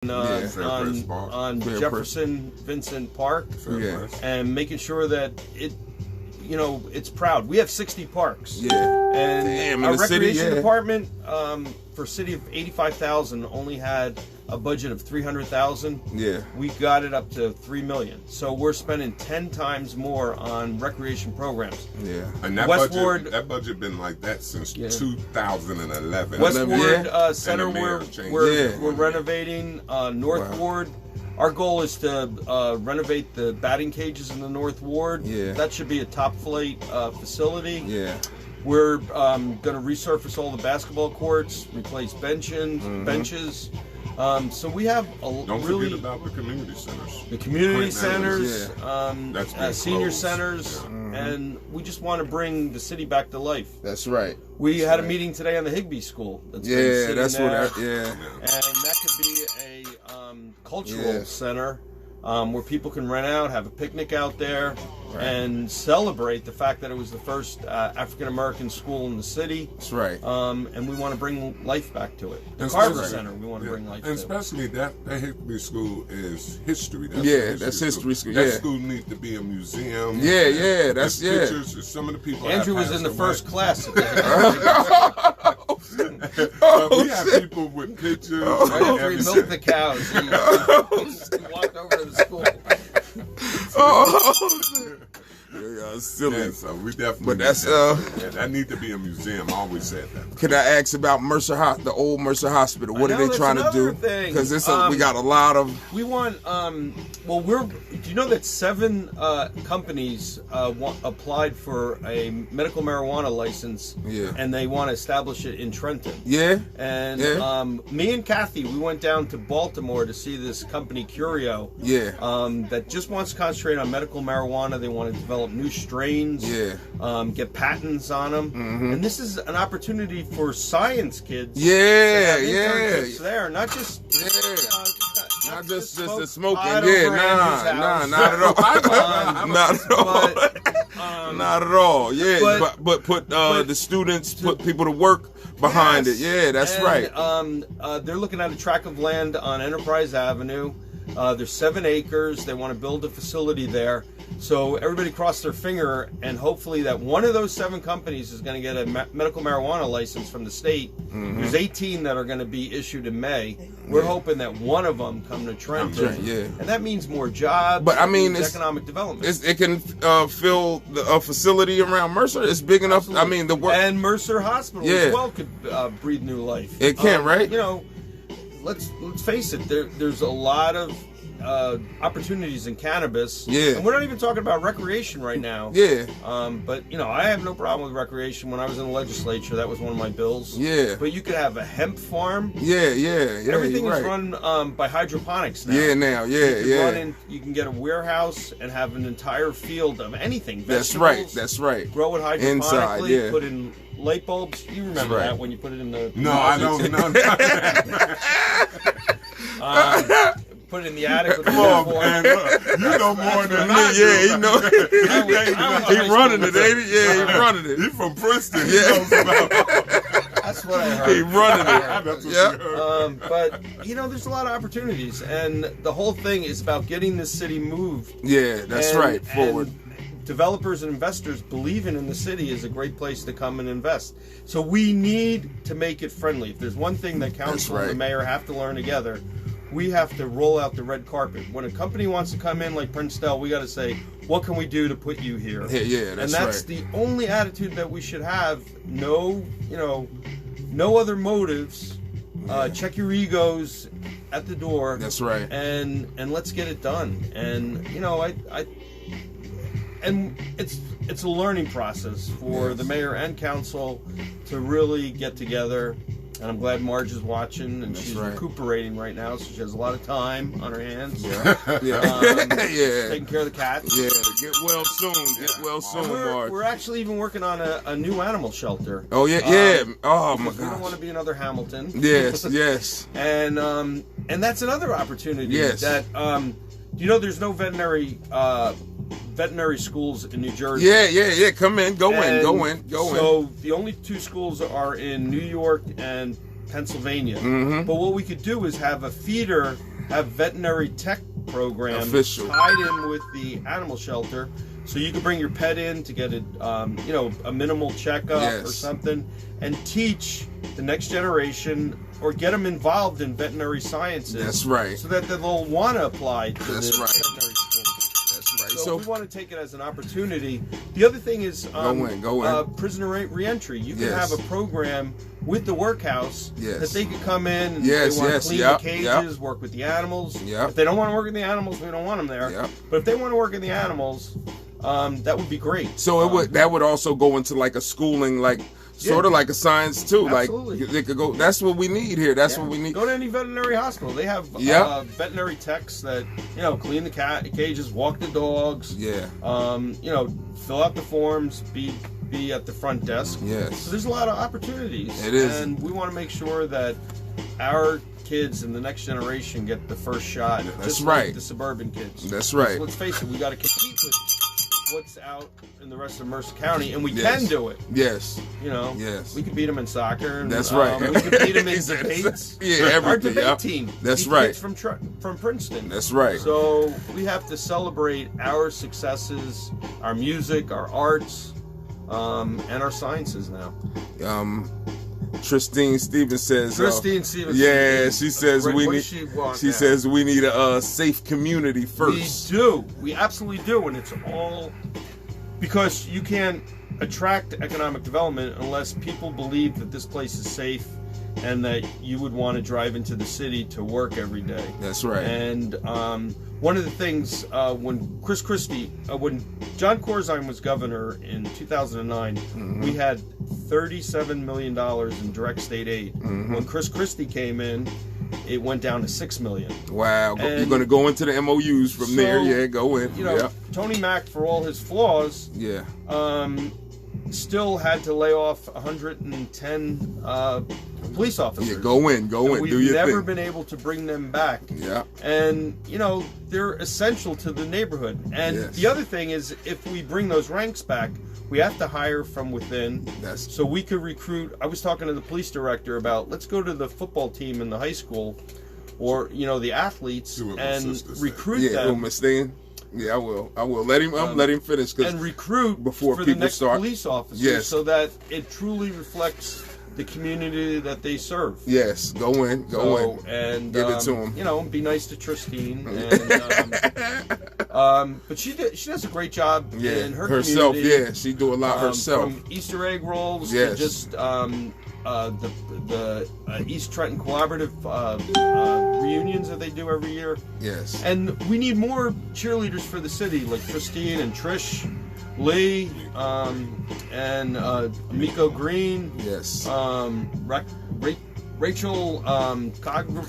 on Jefferson Vincent Park, and making sure that it's proud. We have 60 parks. And our recreation department for a city of 85,000 only had a budget of 300,000. We got it up to 3 million. So we're spending 10 times more on recreation programs. And that budget been like that since 2011. Westward Center, we're renovating. North Ward. Our goal is to renovate the batting cages in the North Ward. That should be a top flight facility. We're going to resurface all the basketball courts, replace benches. So we have Don't forget about the community centers. The community centers, senior centers, and we just want to bring the city back to life. That's right. We had a meeting today on the Higbee School. And that could be a cultural center where people can rent out, have a picnic out there, and celebrate the fact that it was the first African-American school in the city. That's right. And we want to bring life back to it. The Carver Center, we want to bring life to it. And especially that Higbee School is history. That's history school. That school needs to be a museum. That's pictures of some of the people. Andrew was in the first class. We have people with pictures. Right after he milked the cows, he walked over to the school. Silly. So we definitely. But that's that need to be a museum. I always said that. Can I ask about the old Mercer Hospital? What are they trying to do? Because we got a lot of. We want. Do you know that 7 companies applied for a medical marijuana license? And they want to establish it in Trenton. And me and Kathy, we went down to Baltimore to see this company Curio. That just wants to concentrate on medical marijuana. They want to develop new strains, get patents on them, and this is an opportunity for science kids. There, not just not just the smoking. Not at all. Not at all. But put the students, put people to work behind it. That's right. They're looking at a tract of land on Enterprise Avenue. There's 7 acres. They want to build a facility there. So everybody crossed their finger, and hopefully that one of those 7 companies is going to get a medical marijuana license from the state. There's 18 that are going to be issued in May. We're hoping that one of them come to Trenton. And that means more jobs. But I mean, it's economic development. It can fill a facility around Mercer. It's big enough. Absolutely. I mean, the work. And Mercer Hospital as well could breathe new life. It can, right? Let's face it. There's a lot of opportunities in cannabis. And we're not even talking about recreation right now. But I have no problem with recreation. When I was in the legislature, that was one of my bills. But you could have a hemp farm. Everything is run by hydroponics now. You can get a warehouse and have an entire field of anything. That's right. Grow it hydroponically. Inside, put in light bulbs. You remember that when you put it in the... No, I don't know. Put it in the attic with the man. You know more than I do. He know. He running it, ain't he? He running it. He from Princeton. He knows about That's what I heard. He running it. But there's a lot of opportunities, and the whole thing is about getting this city moved. That's right. Forward. And developers and investors believing in the city is a great place to come and invest. So we need to make it friendly. If there's one thing that council and the mayor have to learn together, we have to roll out the red carpet. When a company wants to come in like Princeton, we got to say, what can we do to put you here? That's right. The only attitude that we should have. No other motives. Check your egos at the door. That's right. And let's get it done. And and it's a learning process for the mayor and council to really get together. And I'm glad Marge is watching, and she's recuperating right now, so she has a lot of time on her hands. Taking care of the cats. Get well soon. Marge. We're actually even working on a new animal shelter. Oh my God. We don't want to be another Hamilton. Yes. And that's another opportunity. That there's no veterinary schools in New Jersey. Come in. Go in. So the only 2 schools are in New York and Pennsylvania. But what we could do is have a feeder have veterinary tech program tied in with the animal shelter. So you can bring your pet in to get a minimal checkup or something, and teach the next generation or get them involved in veterinary sciences. That's right. So that they'll want to apply to That's the right. veterinary school. That's right. So we want to take it as an opportunity. The other thing is go in. Prisoner reentry. You can have a program with the workhouse that they can come in and they want to clean the cages, work with the animals. If they don't want to work with the animals, we don't want them there. But if they want to work in the animals, that would be great. So that would also go into like a schooling, like sort of like a science too. Absolutely. Like they could go. That's what we need here. That's what we need. Go to any veterinary hospital. They have veterinary techs that clean the cages, walk the dogs. Fill out the forms, be at the front desk. So there's a lot of opportunities. It is, and we want to make sure that our kids and the next generation get the first shot. That's right. Like the suburban kids. That's right. Let's face it, we got to compete with what's out in the rest of Mercer County, and we can do it. We can beat them in soccer. And, that's right. We can beat them in debates. Our debate team. That's right. From Princeton. That's right. So we have to celebrate our successes, our music, our arts, and our sciences now. Tristine Stevens says. She says she says we need a safe community first. We do. We absolutely do, and it's all because you can't attract economic development unless people believe that this place is safe and that you would want to drive into the city to work every day. That's right. And one of the things when when John Corzine was governor in 2009, we had $37 million in direct state aid. When Chris Christie came in, it went down to $6 million. Wow. You're going to go into the MOUs from there. Yeah, go in. Tony Mack, for all his flaws, still had to lay off 110 police officers. Yeah, go in. Do your thing. We've never been able to bring them back. Yeah. And, they're essential to the neighborhood. And the other thing is, if we bring those ranks back, we have to hire from within. So we could recruit. I was talking to the police director about, let's go to the football team in the high school or, the athletes and recruit them. Yeah, I will. Let him finish. And recruit before for people the next start. Police officers so that it truly reflects the community that they serve. Yes, go in. And give it to them. Be nice to Tristine. And, but she does a great job in her herself. community. Yeah, she do a lot herself. From Easter egg rolls to just the East Trenton Collaborative reunions that they do every year. Yes. And we need more cheerleaders for the city, like Christine and Trish, Lee, and Miko Green. Yes. Rachel Cogswell,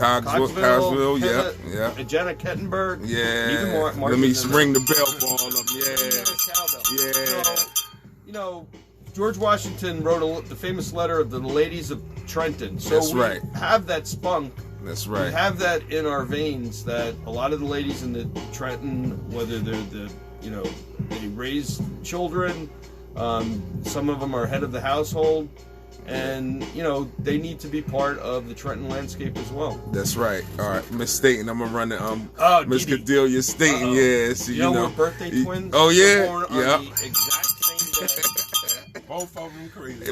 and Jenna Kettenberg. Yeah. Even more. Let me ring the bell for all of them. So, George Washington wrote the famous letter of the ladies of Trenton. So we have that spunk. That's right. We have that in our veins that a lot of the ladies in the Trenton, whether they're they raise children, some of them are head of the household, and they need to be part of the Trenton landscape as well. That's right. All right, Miss Staten, I'm gonna run the Miss Cordelia Staten. Yeah, so we're birthday twins. Oh yeah, born on the exact same day. Both of them crazy.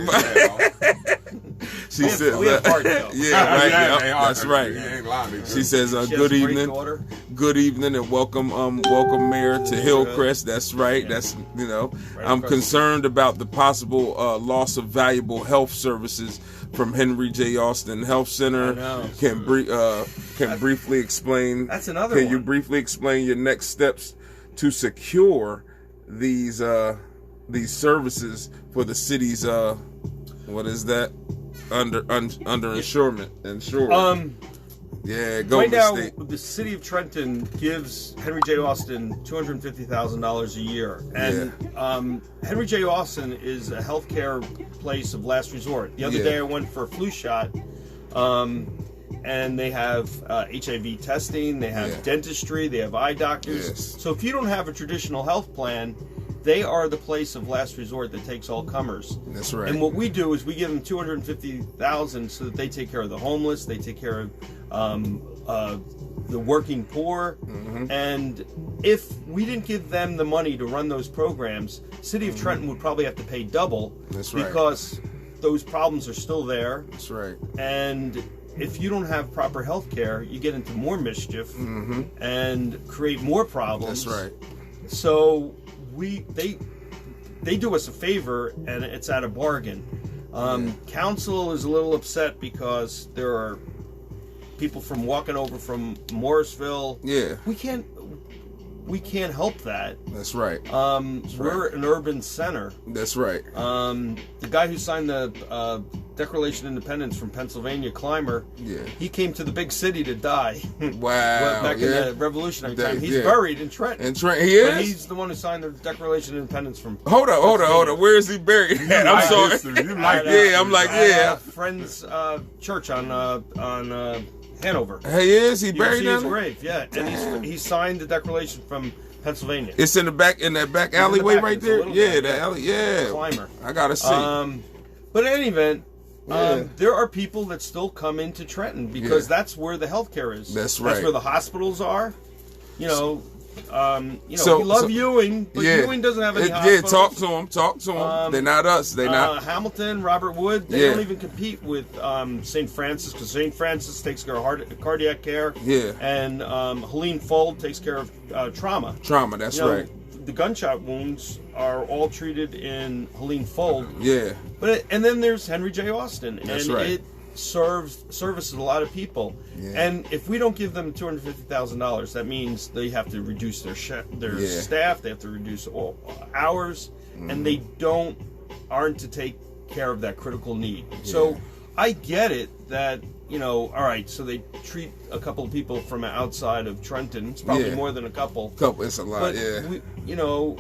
She says, we have heart, though. Yeah, right. That's right. She says, "Good evening, and welcome, Mayor to Hillcrest." That's right. That's I'm concerned about the possible loss of valuable health services from Henry J. Austin Health Center. Can briefly explain? That's another. Can you briefly explain your next steps to secure these services for the city's what is that under insured? Yeah, go right now. State. The city of Trenton gives Henry J. Austin $250,000 a year, and Henry J. Austin is a healthcare place of last resort. The other day, I went for a flu shot, and they have HIV testing, they have dentistry, they have eye doctors. Yes. So if you don't have a traditional health plan, they are the place of last resort that takes all comers. That's right. And what we do is we give them $250,000 so that they take care of the homeless, they take care of the working poor. And if we didn't give them the money to run those programs, City of Trenton would probably have to pay double. That's right. Because those problems are still there. That's right. And if you don't have proper health care, you get into more mischief and create more problems. That's right. So they do us a favor, and it's at a bargain. Council is a little upset because there are people from walking over from Morrisville. Yeah. We can't help that. That's right. We're an urban center. That's right. The guy who signed the Declaration of Independence from Pennsylvania, Clymer, he came to the big city to die. Wow. Back in the Revolutionary time. He's buried in Trenton. In Trenton, he is? But he's the one who signed the Declaration of Independence from Hold up. Where is he buried at? I'm sorry. Friends Church on Hanover. He is? He buried in his grave, yeah. And he signed the Declaration from Pennsylvania. It's in that back alleyway right there? Yeah, the alley, Clymer. I gotta see. But in any event, there are people that still come into Trenton because that's where the healthcare is. That's right. That's where the hospitals are. We love Ewing, but Ewing doesn't have any hospitals. Talk to them. They're not us. They're not. Hamilton, Robert Wood, they don't even compete with St. Francis, because St. Francis takes care of cardiac care. Yeah. And Helene Fold takes care of trauma. That's right. The gunshot wounds are all treated in Helene Fold. Yeah. And then there's Henry J. Austin. That's and right. It services a lot of people. Yeah. And if we don't give them $250,000, that means they have to reduce their staff, they have to reduce all hours, and they aren't to take care of that critical need. Yeah. So I get it that, all right, so they treat a couple of people from outside of Trenton. It's probably more than a couple. It's a lot, but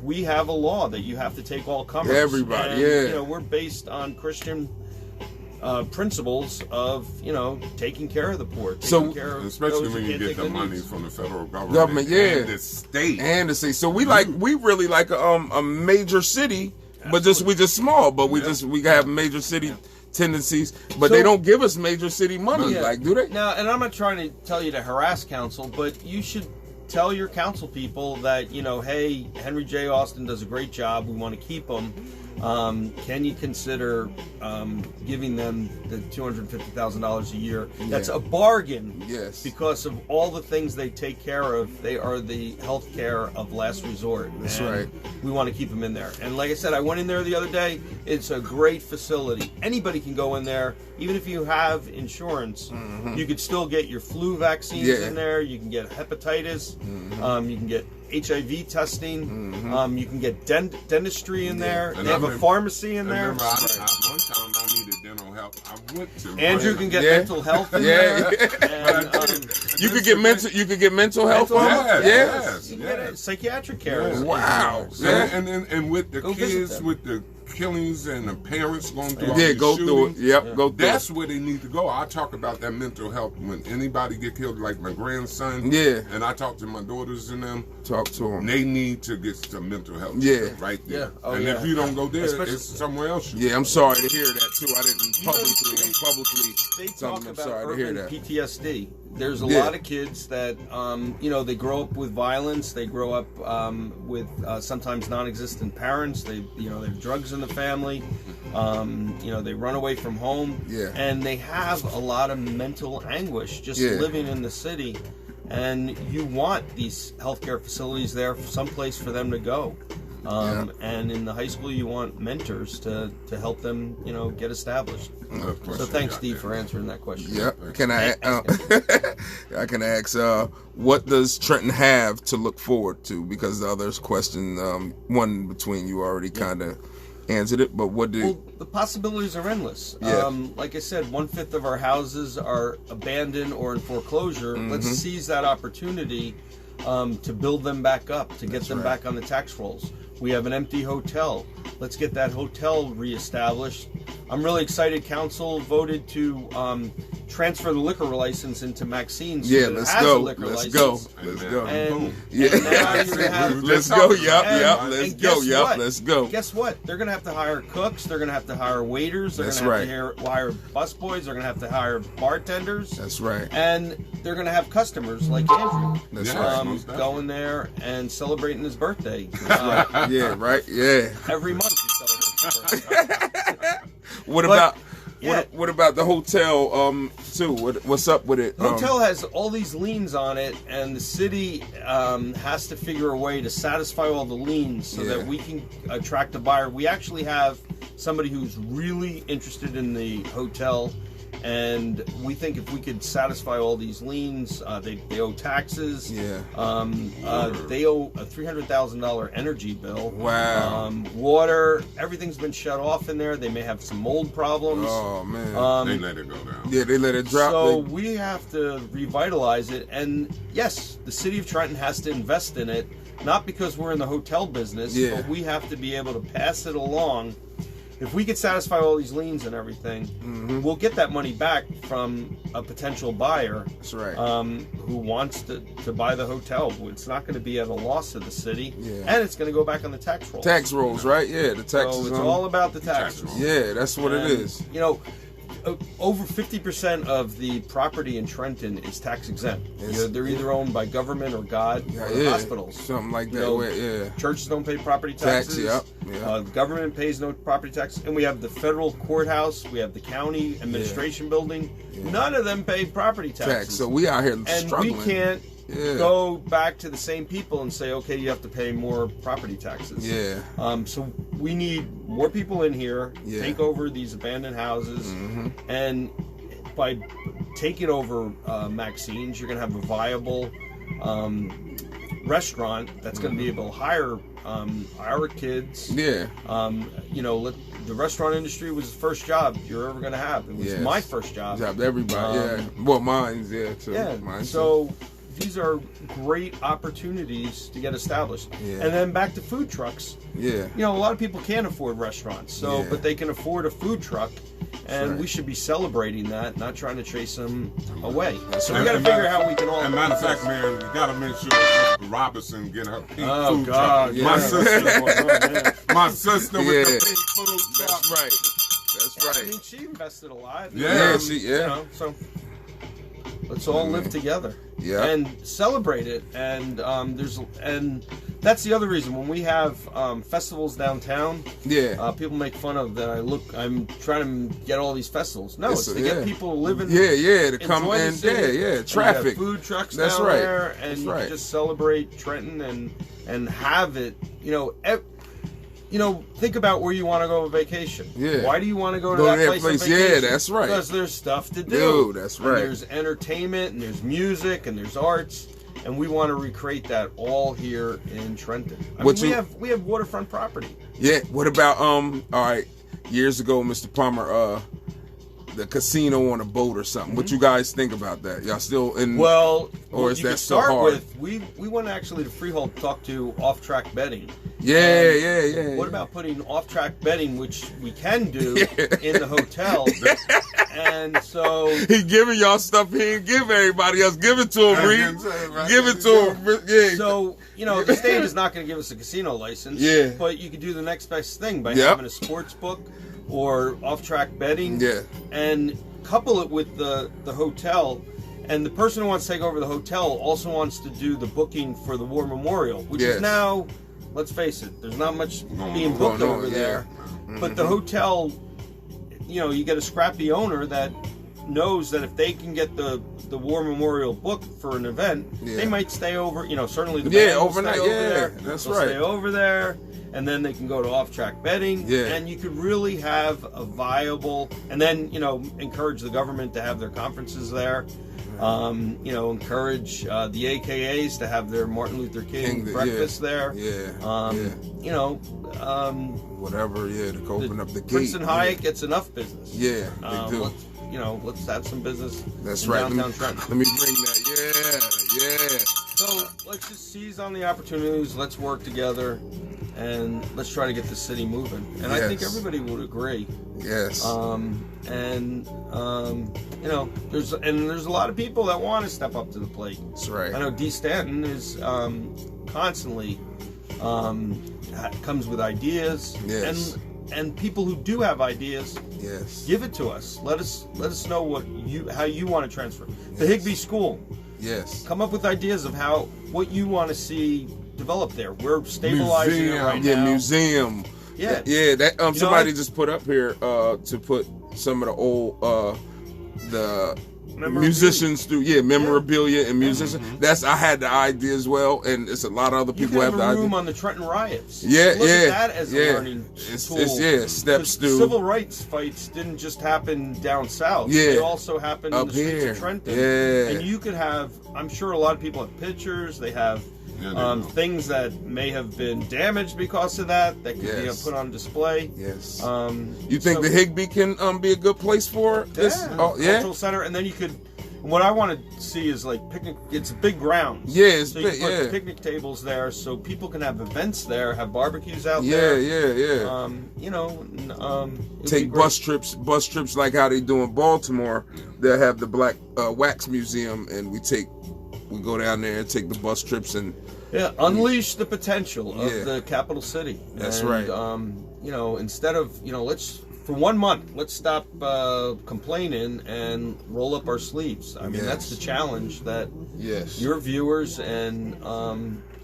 we have a law that you have to take all comers. Everybody, and, we're based on Christian principles of taking care of the poor, care of especially when you get the money from the federal government, and the state, So we really like a major city, but we just small, but we have major city tendencies, but they don't give us major city money, do they? Now, and I'm not trying to tell you to harass council, but you should tell your council people that hey, Henry J. Austin does a great job. We want to keep him. Can you consider giving them the $250,000 a year? That's a bargain. Yes. Because of all the things they take care of, they are the health care of last resort. That's right. We want to keep them in there. And like I said, I went in there the other day. It's a great facility. Anybody can go in there. Even if you have insurance, you could still get your flu vaccines in there. You can get hepatitis. You can get HIV testing. You can get dentistry in there. They have a pharmacy in there. One time I needed dental help. I went to Andrew can get mental health in there. And, you could get mental. You could get mental health. Yes. You get psychiatric care. Wow. And with the kids, with the killings and the parents going through go through it. Yep, go through That's where they need to go. I talk about that mental health when anybody get killed, like my grandson. Yeah. And I talk to my daughters and them. Talk to them. They need to get some mental health. Right there. Yeah. Oh, and if you don't go there, it's somewhere else. I'm sorry to hear that too. I didn't publicly. They talk about urban PTSD. There's a lot of kids that, they grow up with violence. They grow up with sometimes non-existent parents. They have drugs in the family. They run away from home. Yeah. And they have a lot of mental anguish just living in the city. And you want these healthcare facilities there, someplace for them to go. And in the high school, you want mentors to help them, get established. So thanks, Steve, for answering that question. Yeah. Can I? I can ask, what does Trenton have to look forward to? Because the other's question, one between you already kind of answered it, but what do? Well, the possibilities are endless. Like I said, 1/5 of our houses are abandoned or in foreclosure. Let's seize that opportunity to build them back up, to get them back on the tax rolls. We have an empty hotel. Let's get that hotel reestablished. I'm really excited. Council voted to transfer the liquor license into Maxine's. Yeah, let's go. Let's go. And yeah, let's go. Let's go. Let's go. Guess what? They're gonna have to hire cooks. They're gonna have to hire waiters. They're gonna have to hire busboys. They're gonna have to hire bartenders. That's right. And they're gonna have customers like Andrew. That's right. Going there and celebrating his birthday. Yeah, right. Yeah. Every month he celebrates his birthday. What about the hotel too? What's up with it? The hotel has all these liens on it, and the city has to figure a way to satisfy all the liens so that we can attract a buyer. We actually have somebody who's really interested in the hotel, and we think if we could satisfy all these liens, they owe taxes. Yeah. They owe a $300,000 energy bill. Wow. Water, everything's been shut off in there. They may have some mold problems. Oh man. They let it go down. Yeah, they let it drop. So we have to revitalize it, and yes, the city of Trenton has to invest in it. Not because we're in the hotel business, but we have to be able to pass it along. If we could satisfy all these liens and everything, we'll get that money back from a potential buyer. That's right. Who wants to buy the hotel. It's not going to be at a loss to the city, and it's going to go back on the tax rolls. Tax rolls, right? Yeah, the taxes. So it's all about the taxes. Yeah, that's what it is. You know, over 50% of the property in Trenton is tax exempt. They're either owned by government or God or hospitals. Something like that. Churches don't pay property taxes. The government pays no property taxes. And we have the federal courthouse. We have the county administration building. None of them pay property taxes. So we out here struggling. And we can't go back to the same people and say, okay, you have to pay more property taxes. So we need more people in here, take over these abandoned houses, and by taking over Maxine's, you're going to have a viable restaurant that's going to be able to hire our kids. You know, the restaurant industry was the first job you're ever going to have. It was my first job. Everybody, well, mine's too. Mine's so. These are great opportunities to get established. And then back to food trucks. You know, a lot of people can't afford restaurants, but they can afford a food truck, and we should be celebrating that, not trying to chase them away. So we got to figure out how we can all. And matter of fact, man, you got to make sure Mr. Robinson get her pink food truck. My sister with the pink food truck. That's right. That's right. I mean, she invested a lot. You know, so let's all live together. And celebrate it, and that's the other reason when we have festivals downtown. People make fun of that. I'm trying to get all these festivals. No, it's to get people living. To come in. Traffic. Food trucks down there, and you can just celebrate Trenton and have it. You know, think about where you want to go on vacation. Why do you want to go to that place on vacation? That's right. Because there's stuff to do. That's right. And there's entertainment, and there's music, and there's arts, and we want to recreate that all here in Trenton. I mean, we have waterfront property. What about all right? Years ago, Mr. Palmer, the casino on a boat or something. What you guys think about that? Y'all still in? Well, or is that still hard? We went actually to Freehold to talk to off-track betting. What about putting off-track betting, which we can do in the hotel? And so he giving y'all stuff he ain't give everybody else. Give it to him, Reed. Give it to him. So the state is not going to give us a casino license. But you could do the next best thing by having a sports book or off-track betting. And couple it with the hotel. And the person who wants to take over the hotel also wants to do the booking for the War Memorial, which is now, let's face it, there's not much being booked over there. But the hotel, you get a scrappy owner that knows that if they can get the War Memorial booked for an event, they might stay over. Certainly the band will overnight. Stay over there. That's They'll right. Stay over there, and then they can go to off-track betting. And you could really have a viable, and then encourage the government to have their conferences there. Encourage the AKAs to have their Martin Luther King breakfast there. Whatever, to open up the gate. Princeton Hyatt gets enough business. They do. Let's have some business. That's in right. Downtown Trenton. Let me bring that. So, let's just seize on the opportunities. Let's work together, and let's try to get the city moving. And I think everybody would agree. Yes. You know, there's a lot of people that want to step up to the plate. That's right. I know D. Stanton is constantly comes with ideas. Yes. And people who do have ideas, give it to us. Let us know how you want to transfer. The Higbee School. Yes. Come up with ideas of what you want to see develop there. We're stabilizing it right now. Museum. Yeah. Yeah, that somebody just put up here to put some of the old the musicians do memorabilia and musicians. I had the idea as well, and it's a lot of other people you have the idea. room on the Trenton riots. Look at that as a learning tool. Steps to civil rights fights didn't just happen down south. They also happened in the streets of Trenton. And you could have, I'm sure a lot of people have pictures. They have things that may have been damaged because of that could be put on display. Yes. You think the Higbee can be a good place for this? Cultural center, and then you could. What I want to see is like picnic. It's big grounds. Yeah, it's so big. You can put picnic tables there, so people can have events there, have barbecues out there. Yeah. You know, take bus trips like how they do in Baltimore. They'll have the Black Wax Museum, and we go down there and take the bus trips and unleash the potential of the capital city. That's right. You know, instead of for 1 month, let's stop complaining and roll up our sleeves. I mean, that's the challenge that your viewers and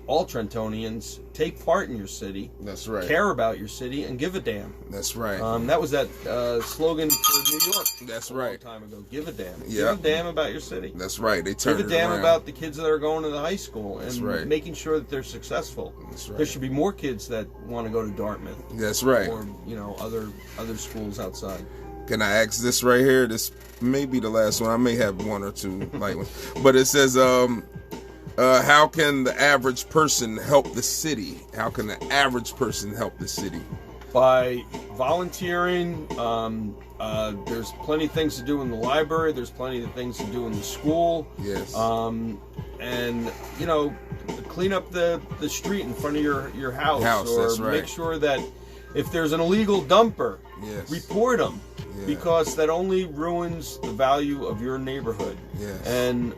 all Trentonians take part in your city. That's right. Care about your city and give a damn. That's right. That was that slogan for New York. That's a right. long time ago. Give a damn. Yeah. Give a damn about your city. That's right. They turn Give a damn about the kids that are going to the high school and making sure that they're successful. That's right. There should be more kids that want to go to Dartmouth. That's right. Or other schools outside. Can I ask this right here? This may be the last one. I may have one or two light ones, but it says, how can the average person help the city? How can the average person help the city? By volunteering. There's plenty of things to do in the library. There's plenty of things to do in the school. Yes. And clean up the street in front of your house, or make sure that if there's an illegal dumper, report them, because that only ruins the value of your neighborhood. Yes. And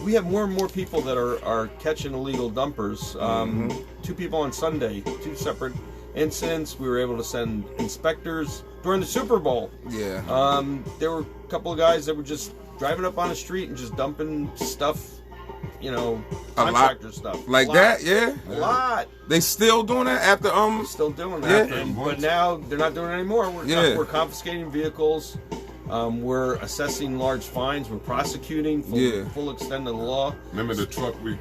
we have more and more people that are catching illegal dumpers. 2 people on Sunday, 2 separate incidents. We were able to send inspectors during the Super Bowl. Yeah. There were a couple of guys that were just driving up on the street and just dumping stuff, contractor stuff. Like that, yeah? A lot. They still doing that after Still doing that. Yeah. But now they're not doing it anymore. We're confiscating vehicles. We're assessing large fines. We're prosecuting full extent of the law. Remember the truck we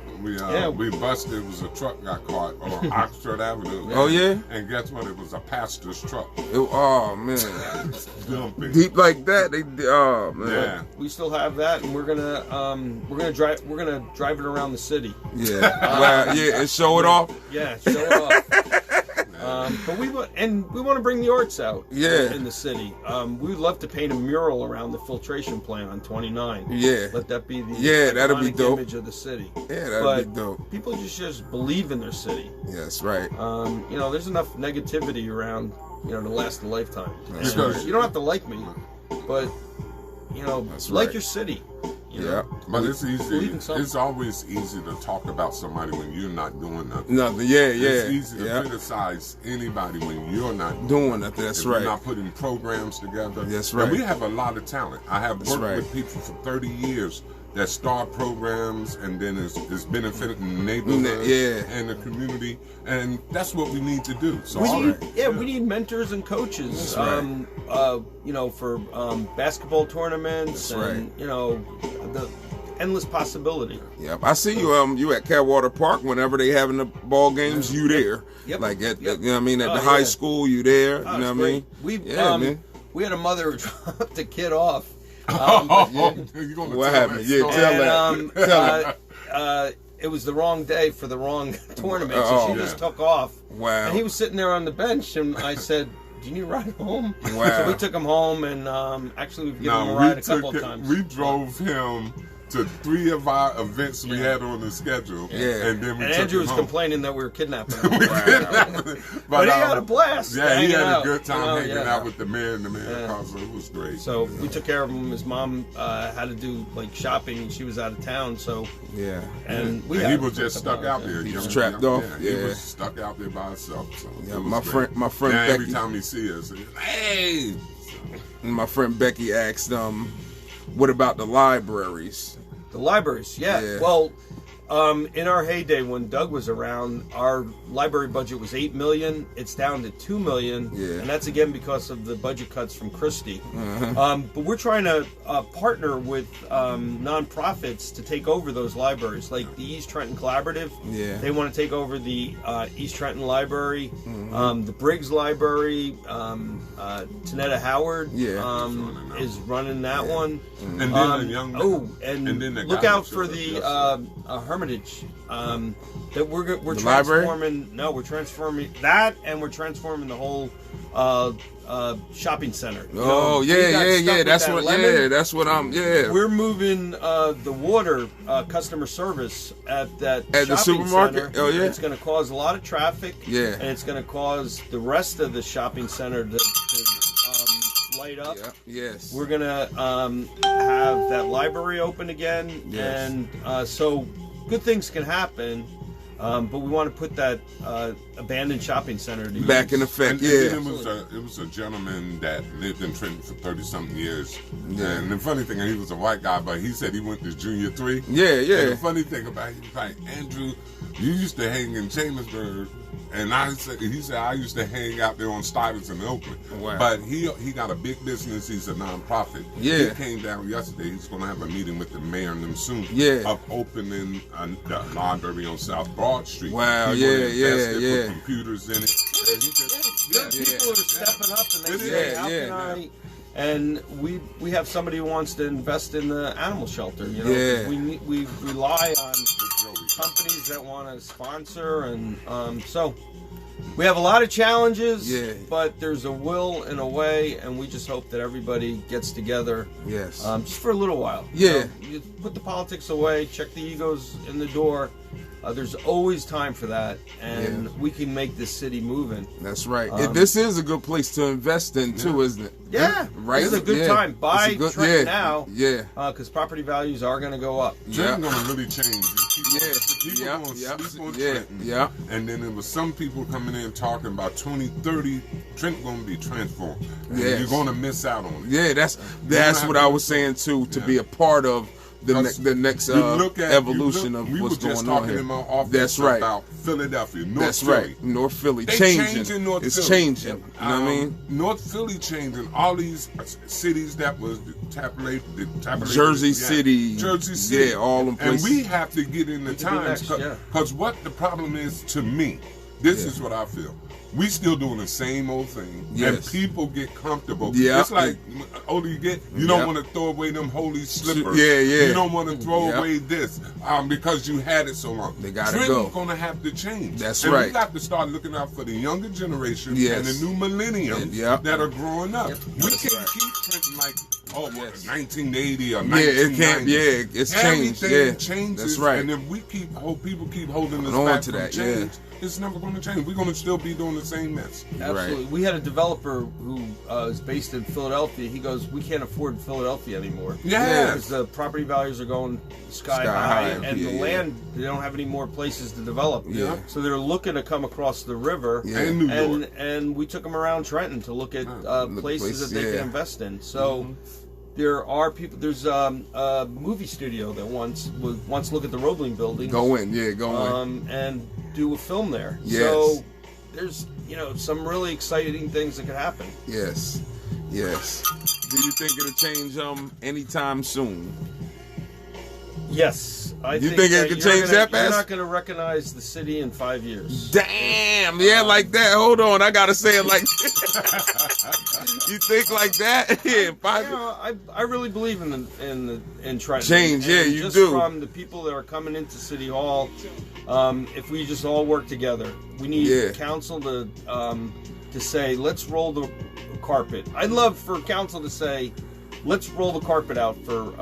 busted? It was a truck got caught on Oxford Avenue. Oh yeah. And guess what? It was a pastor's truck. Oh man. Dumping. Deep like that. Oh man. Yeah. We still have that, and we're gonna drive it around the city. Yeah. And show it off. Yeah, show it off. But we want to bring the arts out in the city. We would love to paint a mural around the filtration plant on 29. Yeah. Let that be the that'd be dope. image of the city. Yeah, that'd be dope. People just believe in their city. Yeah, that's right. There's enough negativity around, to last a lifetime. That's right. You don't have to like me, but like your city. But it's easy. It's always easy to talk about somebody when you're not doing nothing. It's easy to criticize anybody when you're not doing nothing. That's right. You're not putting programs together. That's right. And we have a lot of talent. I have worked with people for 30 years that start programs and then is benefiting the neighborhood and the community, and that's what we need to do. So we need mentors and coaches. For basketball tournaments and the endless possibility. Yep, I see you at Catwater Park whenever they having the ball games. You there? Yep. Like at at the high school, you there? Oh, you know what I mean? We had a mother who dropped the kid off. What happened? Tell that. It was the wrong day for the wrong tournament, so she just took off. Wow. And he was sitting there on the bench, and I said, "Do you need a ride home?" Wow. So we took him home, and actually we've given him a ride a couple of times. We drove him to 3 of our events we had on the schedule. Yeah. And then Andrew was complaining that we were kidnapping him. but he had a blast. Yeah, he had a good time hanging out with the mayor and the mayor concert. It was great. So we took care of him. His mom had to do like shopping, and she was out of town. So and he was just stuck out there. He was trapped off. He was stuck out there by himself. So my friend Becky. Every time he sees us, hey. My friend Becky asked, "What about the libraries?" The libraries, yeah. Well, in our heyday when Doug was around, our library budget was $8 million. It's down to $2 million, and that's again because of the budget cuts from Christie. But we're trying to partner with nonprofits to take over those libraries, like the East Trenton Collaborative. They want to take over the East Trenton Library, the Briggs Library. Tanetta Howard is running that one. And then and then look out for the Hermitage. That we're transforming. No, we're transforming that, and we're transforming the whole shopping center. That's what I'm. We're moving the water customer service at the supermarket. Center. It's going to cause a lot of traffic. And it's going to cause the rest of the shopping center to light up. We're going to have that library open again, and so good things can happen. But we want to put that abandoned shopping center to back in effect. It was a gentleman that lived in Trenton for 30-something years. And the funny thing, he was a white guy, but he said he went to Junior 3. And the funny thing about it, he was like, Andrew, you used to hang in Chambersburg. And he said, I used to hang out there on Stuyvesant in Oakland. But he got a big business. He's a nonprofit. He came down yesterday. He's going to have a meeting with the mayor and them soon of opening the library on South Broad Street. Put computers in it. People are stepping up and they say, how can I? And we have somebody who wants to invest in the animal shelter. You know, we rely on companies that want to sponsor, and so we have a lot of challenges. But there's a will and a way, and we just hope that everybody gets together. Just for a little while. You put the politics away, check the egos in the door. There's always time for that, and we can make this city moving. That's right. This is a good place to invest in too, isn't it? Right. It's a good time. Buy Trenton now. Because property values are going to go up. Trenton's going to really change. People going to sleep on Trenton. And then there was some people coming in talking about 2030, Trenton going to be transformed. And you're going to miss out on it. That's what I was saying too. To be a part of the next evolution of what's going on here. In my office about Philadelphia, North Philly. North Philly changing. It's changing. You know what I mean? North Philly changing. All these cities that was tabulated. Jersey City. All them places. And we have to get in the times because what the problem is to me. This is what I feel. We still doing the same old thing, and people get comfortable. It's like the older you get, you don't want to throw away them holy slippers. You don't want to throw away this because you had it so long. They gotta go. Trenton's gonna have to change. That's and right. We got to start looking out for the younger generation and the new millennium that are growing up. We can't keep Trenton like 1980 or 1990. It's changed. Everything changes. That's right. And if people keep holding us back from change, it's never going to change. We're going to still be doing the same mess. Absolutely. We had a developer who is based in Philadelphia. He goes, we can't afford Philadelphia anymore. Because the property values are going sky high. And the land, they don't have any more places to develop. So they're looking to come across the river. And New York. And we took them around Trenton to look at places that they can invest in. So there are people. There's a movie studio that wants to look at the Roebling building. Go in. And do a film there. So there's some really exciting things that could happen. Yes. Do you think it'll change anytime soon? Yes. I think it could change that fast? You're not going to recognize the city in 5 years. Damn. Like that. Hold on. I got to say it like that. You think like that? Yeah. 5 years. I really believe in Trenton. Change. You just do. From the people that are coming into City Hall, if we just all work together, we need council to say, let's roll the carpet. I'd love for council to say, let's roll the carpet out for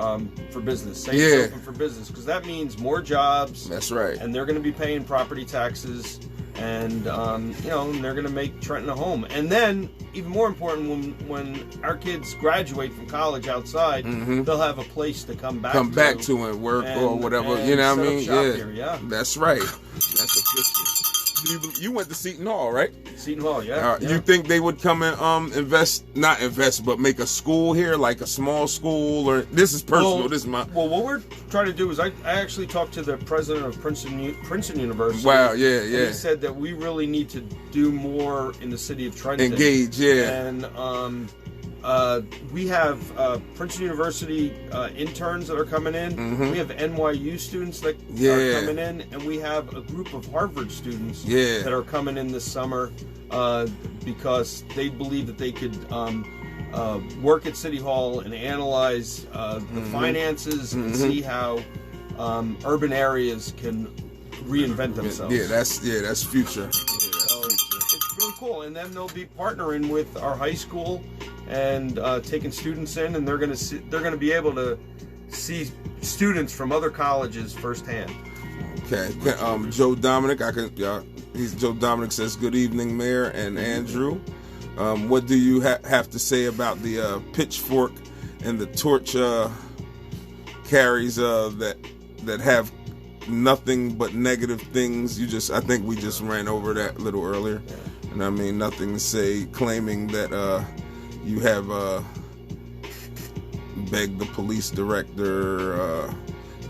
business. Say it's open for business, because that means more jobs. That's right. And they're going to be paying property taxes, and they're going to make Trenton a home. And then, even more important, when our kids graduate from college outside, they'll have a place to come back to and work or whatever. You know what I mean? Yeah. That's right. That's official. You went to Seton Hall, right? Seton Hall, yeah. You think they would come and not invest, but make a school here, like a small school? Or this is personal. Well, this is my. Well, what we're trying to do is I actually talked to the president of Princeton University. Wow, yeah. And he said that we really need to do more in the city of Trenton. Engage, yeah. And we have Princeton University interns that are coming in. We have NYU students that are coming in, and we have a group of Harvard students that are coming in this summer because they believe that they could work at City Hall and analyze the finances and see how urban areas can reinvent themselves. That's future. It's really cool, and then they'll be partnering with our high school and taking students in, and they're going to be able to see students from other colleges firsthand. Okay, Joe Dominic, Joe Dominic says, "Good evening, Mayor and Andrew. What do you have to say about the pitchfork and the torch carries that have nothing but negative things?" I think we just ran over that a little earlier, and I mean nothing to say, claiming that you have begged the police director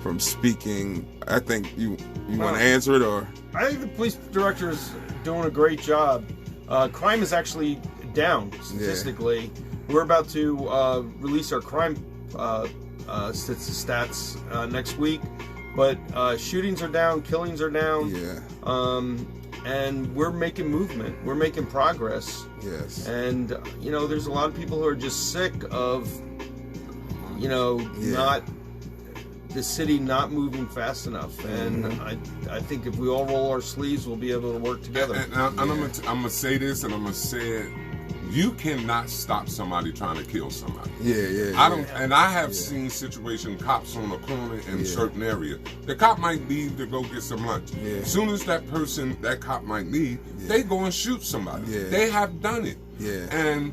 from speaking. I think you want to answer it, or? I think the police director is doing a great job. Crime is actually down statistically. We're about to release our crime stats next week, but shootings are down, killings are down. And we're making movement. We're making progress. Yes. And there's a lot of people who are just sick of not the city not moving fast enough. And I think if we all roll our sleeves, we'll be able to work together. And I'm gonna say this, and I'm gonna say it. You cannot stop somebody trying to kill somebody. And I have seen situations, cops on the corner in certain areas. The cop might leave to go get some lunch. As soon as that cop might leave, they go and shoot somebody. They have done it. And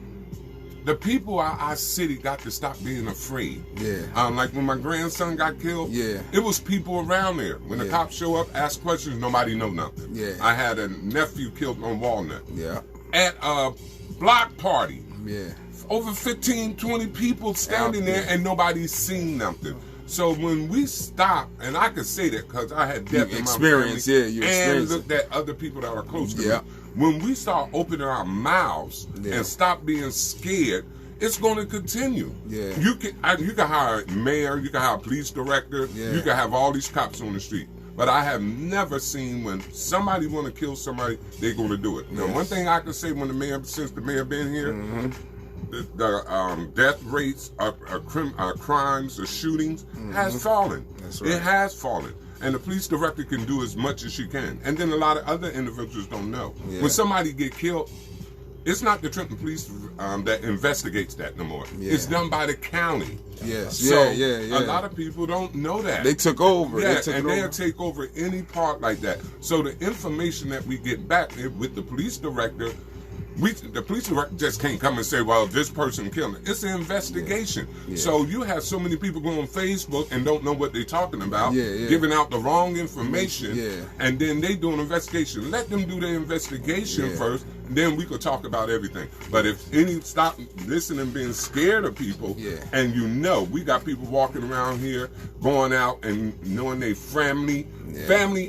the people in our city got to stop being afraid. Like when my grandson got killed, it was people around there. When the cops show up, ask questions, nobody know nothing. I had a nephew killed on Walnut. At a block party. Over 15, 20 people standing there and nobody's seen nothing. So when we stop, and I can say that because I had death in my family, and looked at other people that are close to me. When we start opening our mouths and stop being scared, it's going to continue. You can hire a mayor, you can hire a police director, you can have all these cops on the street. But I have never seen when somebody want to kill somebody, they're going to do it. Now, one thing I can say since the mayor been here, the death rates, crimes, the shootings has fallen. It has fallen. And the police director can do as much as she can. And then a lot of other individuals don't know. When somebody get killed, it's not the Trenton Police that investigates that no more. It's done by the county. So a lot of people don't know that. They took over. They'll take over any part like that. So the information that we get back with the police director, the police director just can't come and say, well, this person killed me. It's an investigation. So you have so many people go on Facebook and don't know what they're talking about, giving out the wrong information, and then they do an investigation. Let them do their investigation first, and then we could talk about everything. But if stop listening, being scared of people, and we got people walking around here, going out and knowing they family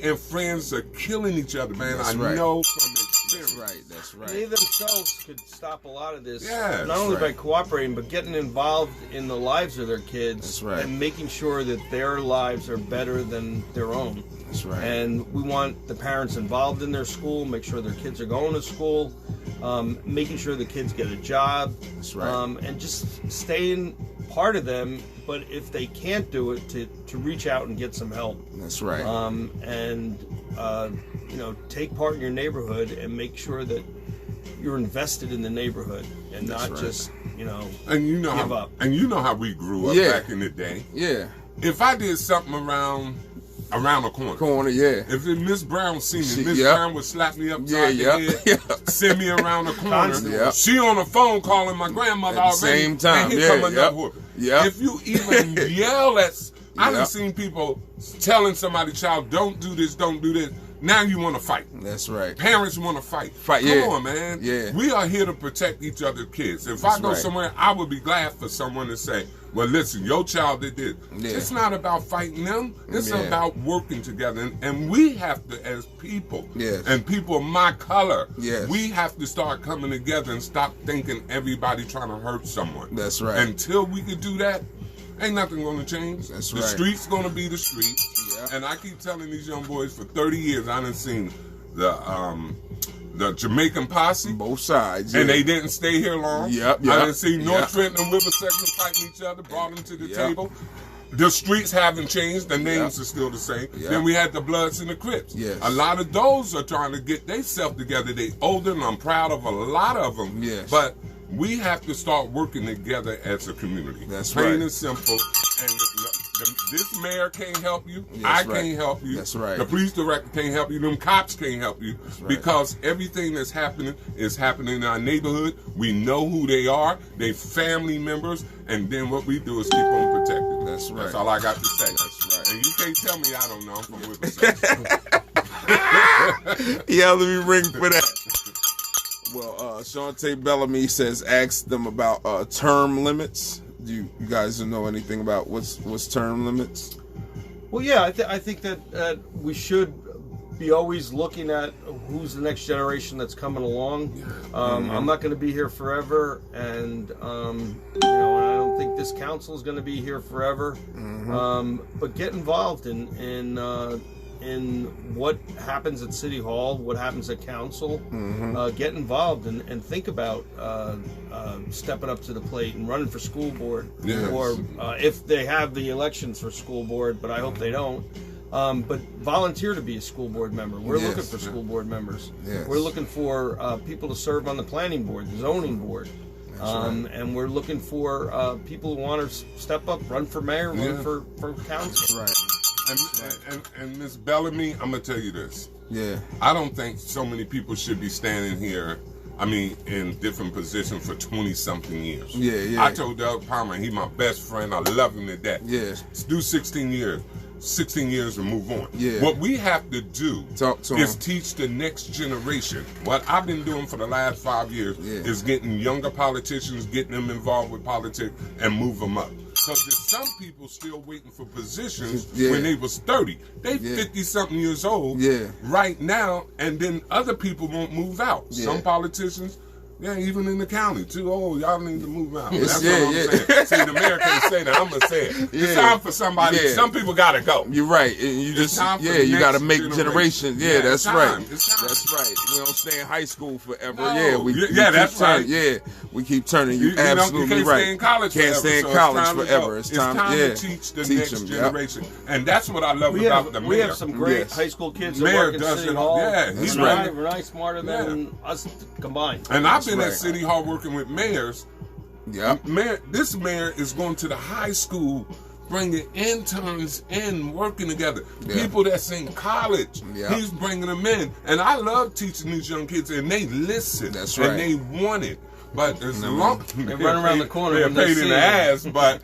and friends are killing each other, man. I know from experience. That's right. They themselves could stop a lot of this, not only by cooperating, but getting involved in the lives of their kids and making sure that their lives are better than their own. That's right. And we want the parents involved in their school, make sure their kids are going to school, making sure the kids get a job. That's right. And just staying part of them, but if they can't do it, to reach out and get some help. That's right. And take part in your neighborhood and make sure that you're invested in the neighborhood and not just And you know give up. And you know how we grew up back in the day. Yeah. If I did something around the corner. If Miss Brown seen me, Miss Brown would slap me upside the head, send me around the corner. She on the phone calling my grandmother at the already. Same time. And here come another whooping. If you even yell at, I've seen people telling somebody, child, don't do this, don't do this. Now you want to fight. That's right. Parents want to fight. Come on, man. We are here to protect each other's kids. If I go somewhere, I would be glad for someone to say, well, listen, your child did this. It's not about fighting them. It's about working together. And we have to, as people, and people of my color, we have to start coming together and stop thinking everybody trying to hurt someone. That's right. Until we can do that, ain't nothing going to change. That's the street's going to be the street. And I keep telling these young boys for 30 years, I done seen the Jamaican posse. Both sides. And they didn't stay here long. I done seen North Trenton and River Section fighting each other, brought them to the table. The streets haven't changed. The names are still the same. Then we had the Bloods and the Crips. A lot of those are trying to get themselves together. They older, and I'm proud of a lot of them. But we have to start working together as a community. That's Plain and simple. And this mayor can't help you. I can't help you. That's right. The police director can't help you. Them cops can't help you. Because everything that's happening is happening in our neighborhood. We know who they are. They family members. And then what we do is keep them protected. That's right. That's all I got to say. That's right. And you can't tell me I don't know. I'm from Winston. Let me ring for that. Well, Shante Bellamy says, ask them about term limits. Do you guys know anything about what's term limits? Well, I think that we should be always looking at who's the next generation that's coming along. I'm not going to be here forever, and I don't think this council is going to be here forever. But get involved in what happens at City Hall, what happens at Council. Get involved and think about stepping up to the plate and running for school board. Or if they have the elections for school board, but I hope they don't. But volunteer to be a school board member. We're looking for school board members. We're looking for people to serve on the planning board, the zoning board. And we're looking for people who want to step up, run for mayor, run for council. And Ms. Bellamy, I'm going to tell you this. I don't think so many people should be standing here, in different positions for 20-something years. I told Doug Palmer, he's my best friend. I love him to death. Let's do 16 years. 16 years and move on. What we have to do is teach the next generation. What I've been doing for the last 5 years is getting younger politicians, getting them involved with politics, and move them up. Because there's some people still waiting for positions when they was 30. They 50-something years old right now, and then other people won't move out. Some politicians, even in the county, too old. Y'all need to move out. That's what I'm saying. See, the mayor can't say that. I'm going to say it. It's time for somebody. Some people got to go. You're right. And you just, you got to make generation. That's right. That's right. We don't stay in high school forever. No. We that's right. We keep turning. You absolutely you can't right. Stay in college can't forever, stay in college forever. It's time to teach the next generation. And that's what I love about the mayor. We have some great high school kids that work in City Hall. He's right. We're smarter than us combined. And I've been at City Hall working with mayors. This mayor is going to the high school, bringing interns in, working together. People that's in college, he's bringing them in. And I love teaching these young kids, and they listen. That's right. And they want it. But as long they run around the corner, they're paid in the ass. But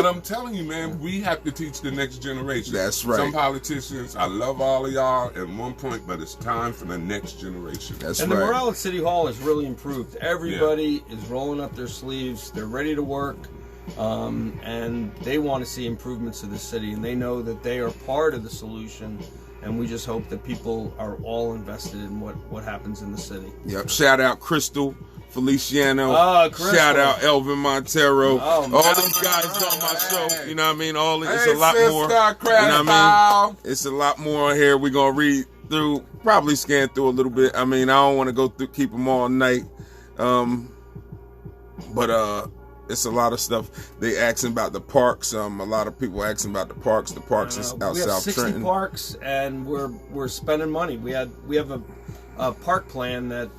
I'm telling you, man, we have to teach the next generation. That's right. Some politicians, I love all of y'all at one point, but it's time for the next generation. That's and right. the morale at City Hall has really improved. Everybody is rolling up their sleeves. They're ready to work. And they want to see improvements to the city, and they know that they are part of the solution. And we just hope that people are all invested in what happens in the city. Shout out Crystal Feliciano. Crystal. Shout out Elvin Montero. All these guys on my show. You know what I mean? It's a lot more. You know what I mean? It's a lot more here. We're gonna read through, probably scan through a little bit. I don't want to go through, keep them all night. But it's a lot of stuff. They asking about the parks. A lot of people asking about the parks. The parks is out we have South 60 Trenton. parks, and we're spending money. We have park plan that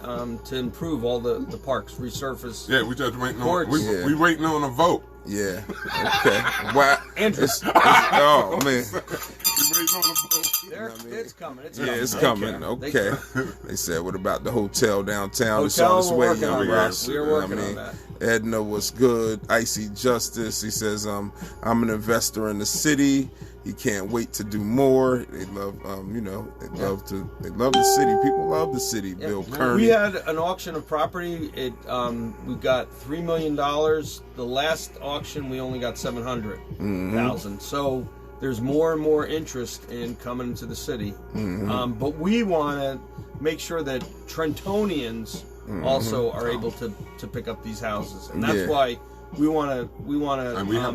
to improve all the parks, resurface. Yeah, we just waiting on. We waiting on a vote. Yeah. Okay. Wow. Andrew. Oh man. It's coming. It's coming. Okay. They said, what about the hotel downtown? It's on its way, young Ross. We're working on that. Edna was good. Icy Justice. He says, I'm an investor in the city. He can't wait to do more. They love, they love the city. People love the city. Yeah. Bill Kearney. We had an auction of property. We got $3 million. The last auction, we only got $700,000. So there's more and more interest in coming into the city. But we want to make sure that Trentonians also are able to pick up these houses, and that's why we want to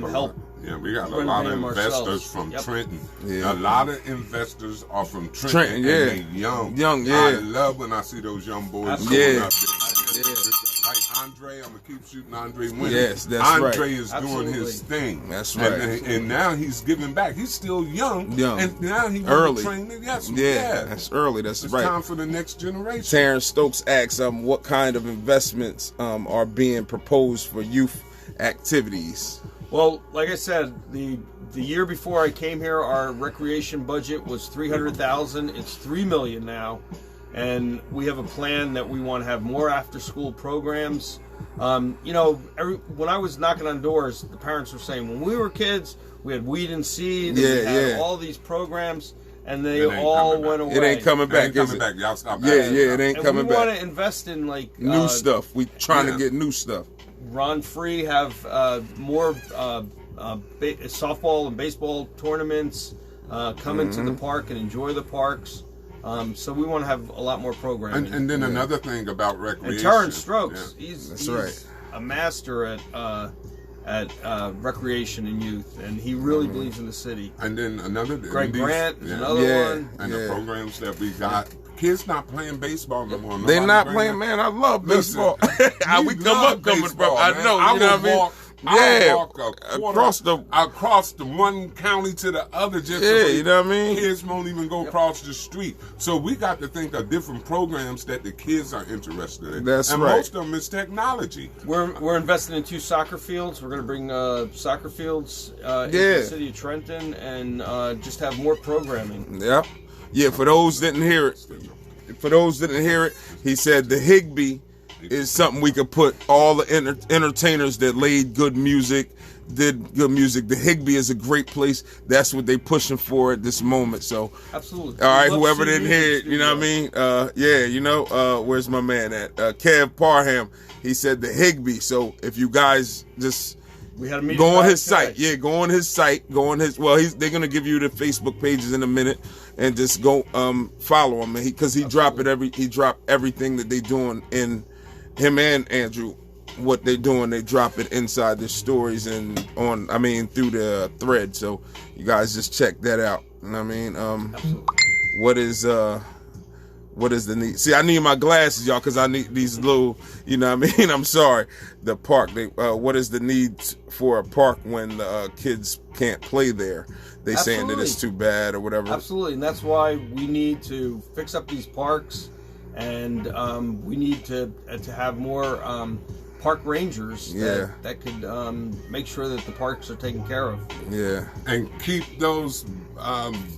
help. Yeah, we got a lot of investors from Trenton. Yeah. A lot of investors are from Trenton. And they're young. I love when I see those young boys going up there. Like Andre, I'm going to keep shooting Andre Winston. Yes, that's Andre is doing his thing. That's right. And now he's giving back. He's still young. And now he's training. Yes, that's early. That's it's right. It's time for the next generation. Terrence Stokes asks, what kind of investments are being proposed for youth activities? Well, like I said, the year before I came here, our recreation budget was $300,000. It's $3 million now, and we have a plan that we want to have more after-school programs. When I was knocking on doors, the parents were saying, when we were kids, we had Weed and Seed, we had all these programs, and they all went away. It ain't coming back. It ain't coming back. Y'all stop. It ain't coming back. We want to invest in new stuff. We trying to get new stuff. Ron Free have more softball and baseball tournaments come into the park and enjoy the parks. So we want to have a lot more programming. And then another thing about recreation. And Terrence Stokes, he's a master at recreation and youth, and he really believes in the city. And then another Greg Grant is another one. And the programs that we got. Kids not playing baseball no more. They're not playing, man. I love baseball. We come up coming from. I know. You know what I mean? I walk across the one county to the other. You know what I mean? Kids won't even go across the street. So we got to think of different programs that the kids are interested in. That's and right. Most of them is technology. We're investing in 2 soccer fields. We're going to bring soccer fields into the city of Trenton and just have more programming. Yep. Yeah, for those that didn't hear it, he said the Higbee is something we could put all the entertainers that did good music. The Higbee is a great place. That's what they pushing for at this moment. So absolutely. All right, whoever didn't hear it, you know what I mean? Where's my man at? Kev Parham, he said the Higbee. So if you guys just go on his site. Yeah, go on his site. They're gonna give you the Facebook pages in a minute, and just go follow him, because he drop everything that they doing in him and Andrew. What they doing, they drop it inside their stories and through the thread. So you guys just check that out. You know what I mean? What is the need? See, I need my glasses, y'all, because I need these little, you know what I mean? I'm sorry. The park, what is the need for a park when the kids can't play there? They saying that it's too bad or whatever. Absolutely, and that's why we need to fix up these parks, and we need to have more park rangers that could make sure that the parks are taken care of. Yeah, and keep those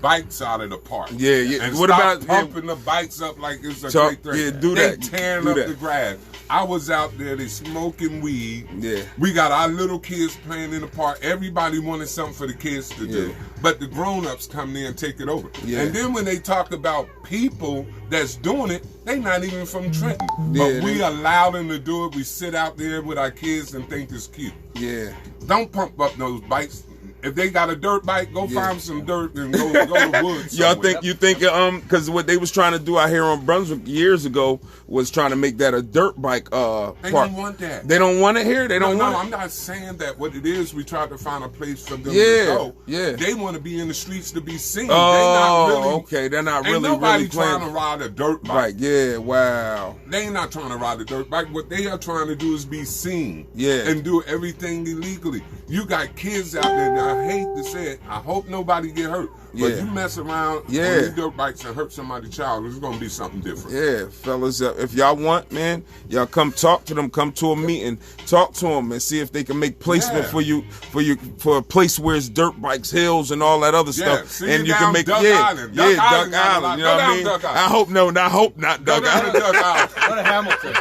bikes out of the park. Yeah, yeah. And what about pumping the bikes up like it's a great thing? Yeah, do that. They tearing up the grass. I was out there, they smoking weed. Yeah. We got our little kids playing in the park. Everybody wanted something for the kids to do. But the grown-ups come in and take it over. Yeah. And then when they talk about people that's doing it, they not even from Trenton. But we allow them to do it. We sit out there with our kids and think it's cute. Yeah. Don't pump up those bikes. If they got a dirt bike, go find some dirt and go to the woods. Y'all think because what they was trying to do out here on Brunswick years ago was trying to make that a dirt bike park. They don't want that. They don't want it here? They don't want it? I'm not saying that. What it is, we tried to find a place for them to go. Yeah. They want to be in the streets to be seen. They're not really nobody playing. Trying to ride a dirt bike. Right, yeah, wow. They ain't not trying to ride a dirt bike. What they are trying to do is be seen. Yeah. And do everything illegally. You got kids out there now I hate to say it, I hope nobody get hurt. But you mess around on these dirt bikes and hurt somebody's child, it's gonna be something different. Yeah, fellas, if y'all want, man, y'all come talk to them, come to a meeting, talk to them, and see if they can make placement for a place where it's dirt bikes, hills, and all that other stuff. See and you can make Duck Island. Duck Island. You know what I mean? I hope not Duck Island. Go to Hamilton.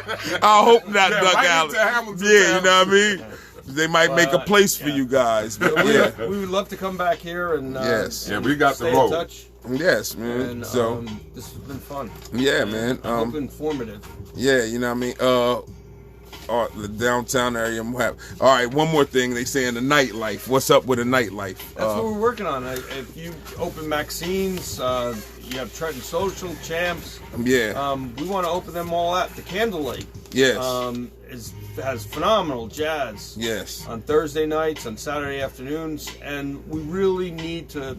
I hope not Duck Island. You know what I mean? They might make a place for you guys. But we would love to come back here and we got the road. Touch. Yes, man. And, so this has been fun. Yeah, man. I hope informative. Yeah, you know what I mean. The downtown area. All right, one more thing. They say in the nightlife. What's up with the nightlife? That's what we're working on. If you open Maxine's, you have Trenton Social, Champs. Yeah. We want to open them all up. The Candlelight. Yes. Has phenomenal jazz. Yes. On Thursday nights, on Saturday afternoons, and we really need to,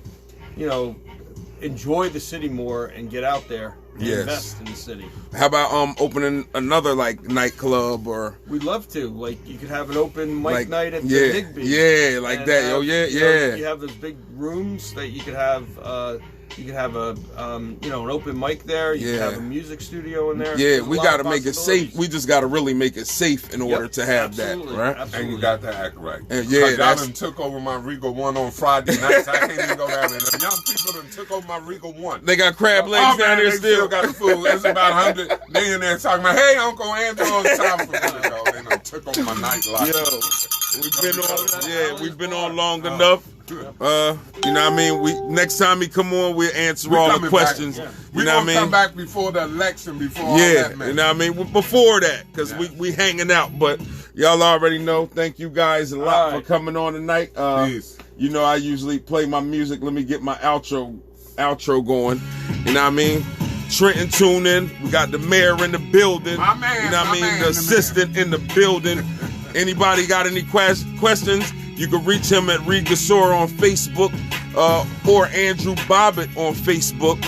enjoy the city more and get out there and invest in the city. How about opening another nightclub or? We'd love to. Like you could have an open mic night at the Higby. Yeah, like that. You have those big rooms that you could have. You could have an open mic there. You could have a music studio in there. Yeah, we got to make it safe. We just got to really make it safe in order to have that, right? Absolutely. And you got to act right. And y'all done took over my Regal 1 on Friday nights. I can't even go down there. The young people done took over my Regal 1. They got crab legs down there still. Got the food. There's about 100. They in there talking about, hey, Uncle Andrew on time for me. They done took over my nightlife. We've been on long enough. You know what I mean? Next time he come on, we'll answer all the questions. We gonna come back before the election, before all that, man. You know what I mean? Before that, because we hanging out. But y'all already know. Thank you guys a lot for coming on tonight. You know, I usually play my music. Let me get my outro going. You know what I mean? Trenton, tune in. We got the mayor in the building. My man, you know what I mean? The assistant in the building. Anybody got any questions? You can reach him at Gusciora on Facebook or Andrew Bobbitt on Facebook.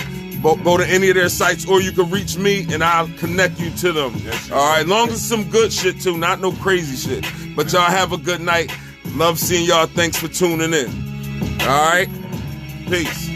Go to any of their sites, or you can reach me and I'll connect you to them. All right, long as some good shit too, not no crazy shit. But y'all have a good night. Love seeing y'all. Thanks for tuning in. All right, peace.